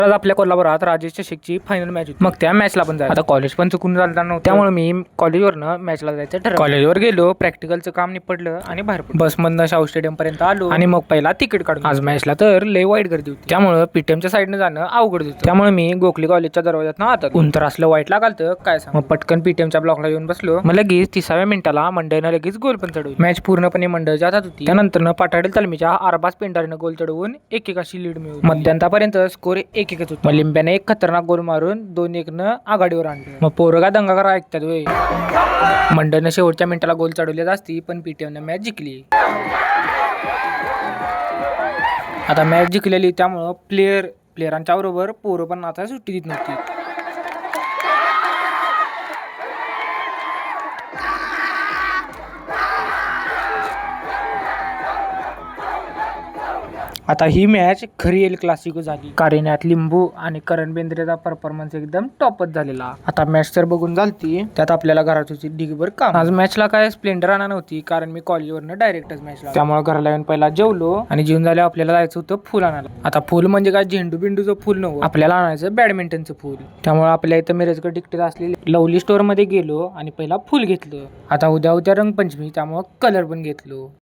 आज आपल्या कोल्हापुरात राजेश चषकची फायनल मॅच होती. मग त्या मॅचला पण जायचं. आता कॉलेज पण चुकून झालं नव्हतं, त्यामुळे मी कॉलेजवरनं मॅचला जायचं ठरवलं. कॉलेजवर गेलो, प्रॅक्टिकलचं काम निपटलं आणि बाहेर बसमधनं शाहू स्टेडियम पर्यंत आलो आणि मग पहिला तिकीट काढून. आज मॅचला तर लय वाईट गर्दी होती, त्यामुळे पीटीएमच्या साईडनं जाणं अवघड होतं. त्यामुळे मी गोखले कॉलेजच्या दरवाजात आत आलो. तर असलं वाईट लागालतं काय सांग. मग पटकन पीटीएमच्या ब्लॉकला येऊन बसलो. मग लगेच 30व्या मिनिटाला मंडळीनं लगेच गोल पण चढवली. मॅच पूर्णपणे मंडळच्या हातात होती. त्यानंतर पाटाडेल तालमीच्या अरबाज पेंडारीनं गोल चढवून एकेकाशी लीड मिळवली. मध्यांतापर्यंत स्कोर 1-1 होता. लिंब्याने एक खतरनाक गोल मारून 2-1 आघाडीवर आणलं. मग पोरगा दंगा करा ऐकतात होय. मंडळनं शेवटच्या मिनिटाला गोल चढवले असती, पण पीटीएमने मॅच जिंकली. आता मॅच जिंकलेली, त्यामुळं प्लेयरांच्या बरोबर पोरं पण आता सुट्टी देत नव्हती. आता ही मॅच खरी एल क्लासिको झाली, कारण यात लिंबू आणि करण बेंद्रेचा परफॉर्मन्स एकदम टॉपच झालेला. आता मॅच तर बघून झालती, त्यात आपल्याला घराची ढिगभर काम. आज मॅचला काय स्प्लेंडर आणा नव्हती, कारण मी कॉलेजवरनं डायरेक्टच मॅचला, त्यामुळे घराला येऊन पहिला जेवलो आणि जेवून झाल्यावर आपल्याला जायचं होतं फुल आणायला. आता फुल म्हणजे काय झेंडू बिंडूचं फुल नव्हतं, आपल्याला आणायचं बॅडमिंटनचं फुल. त्यामुळे आपल्या इथं मिरजकडे टिकटेत असलेली लवली स्टोअर मध्ये गेलो आणि पहिला फुल घेतलं. आता उद्या रंगपंचमी, त्यामुळे कलर पण घेतलो.